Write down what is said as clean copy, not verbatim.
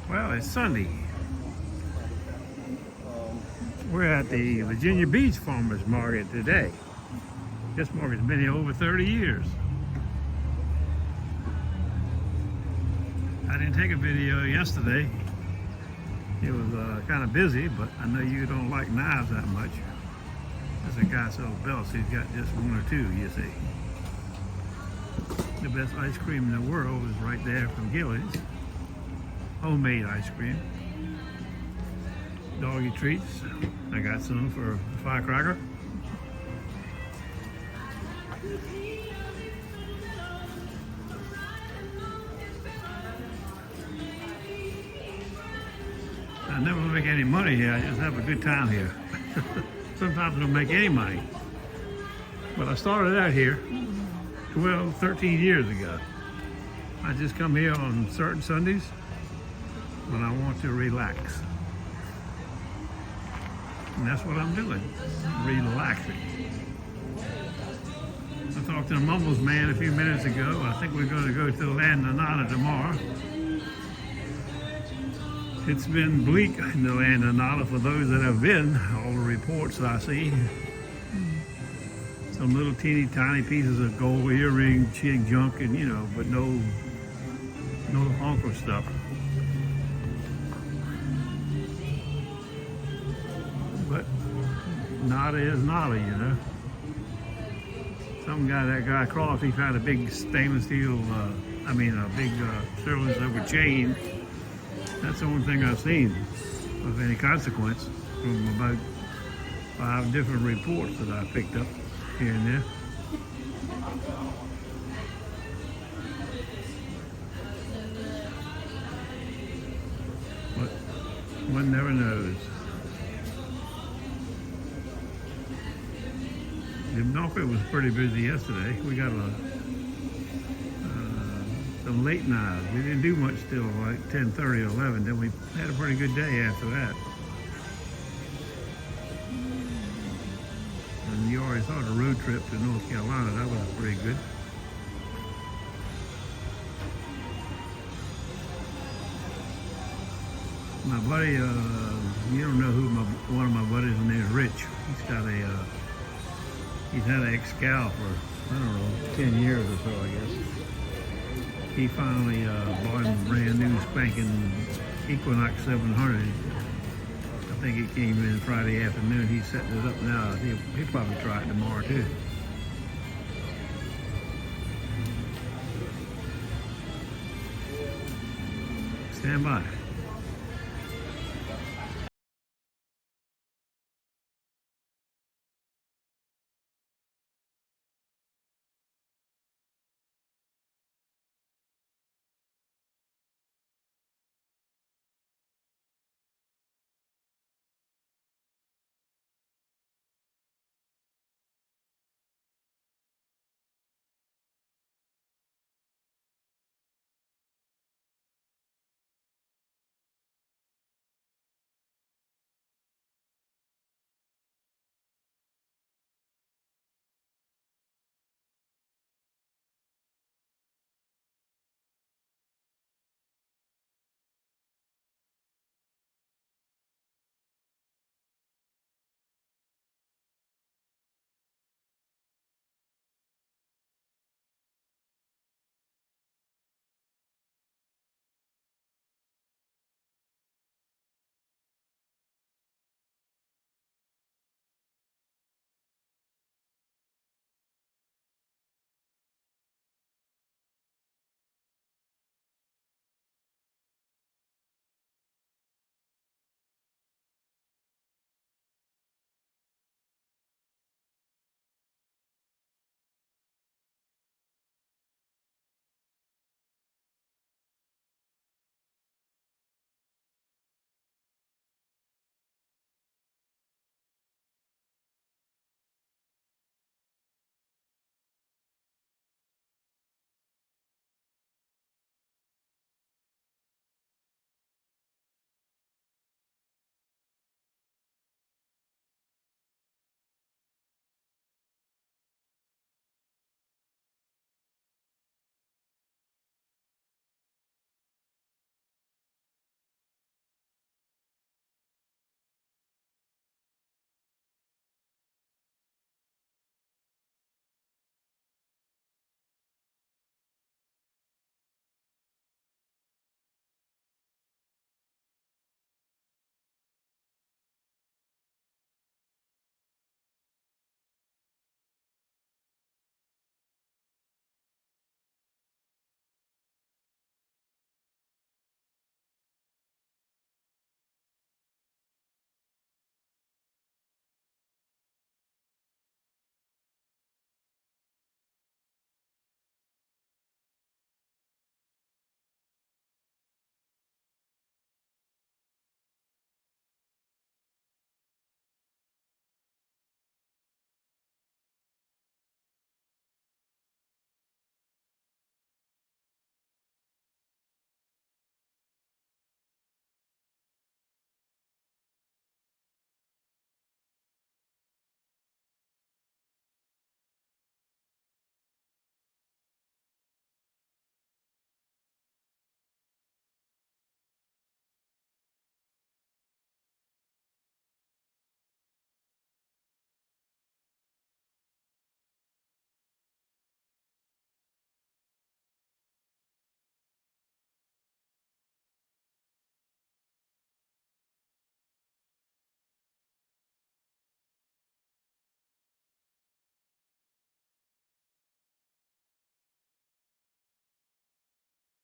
Well, it's Sunday. We're at the Virginia Beach Farmers Market today. This market's been here over 30 years. I didn't take a video yesterday. It was kind of busy, but I know you don't like knives that much. There's a guy sells belts. He's got just one or two, you see. The best ice cream in the world is right there from Gillies. Homemade ice cream. Doggy treats. I got some for a firecracker. I never make any money here. I just have a good time here. Sometimes I don't make any money. But I started out here 12, 13 years ago. I just come here on certain Sundays when I want to relax. And that's what I'm doing, relaxing. I talked to the Mumbles man a few minutes ago. I think we're going to go to the land of Nada tomorrow. It's been bleak in the land of Nada for those that have been. All the reports I see. Some little teeny tiny pieces of gold earring, chick junk, and but no honker stuff. But Nada is Nada, Some guy, that guy Cross, he found a big stainless steel, a big sterling silver chain. That's the only thing I've seen of any consequence from about 5 different reports that I picked up here and there. But one never knows. The market was pretty busy yesterday. We got some late knives. We didn't do much till like 10:30 or 11. Then we had a pretty good day after that. And you already saw the road trip to North Carolina. That was pretty good. My buddy, you don't know who one of my buddies' name is Rich. He's had an Excal for, I don't know, 10 years or so, I guess. He finally bought him a brand new spanking Equinox 700. I think it came in Friday afternoon. He's setting it up now. He'll probably try it tomorrow too. Stand by.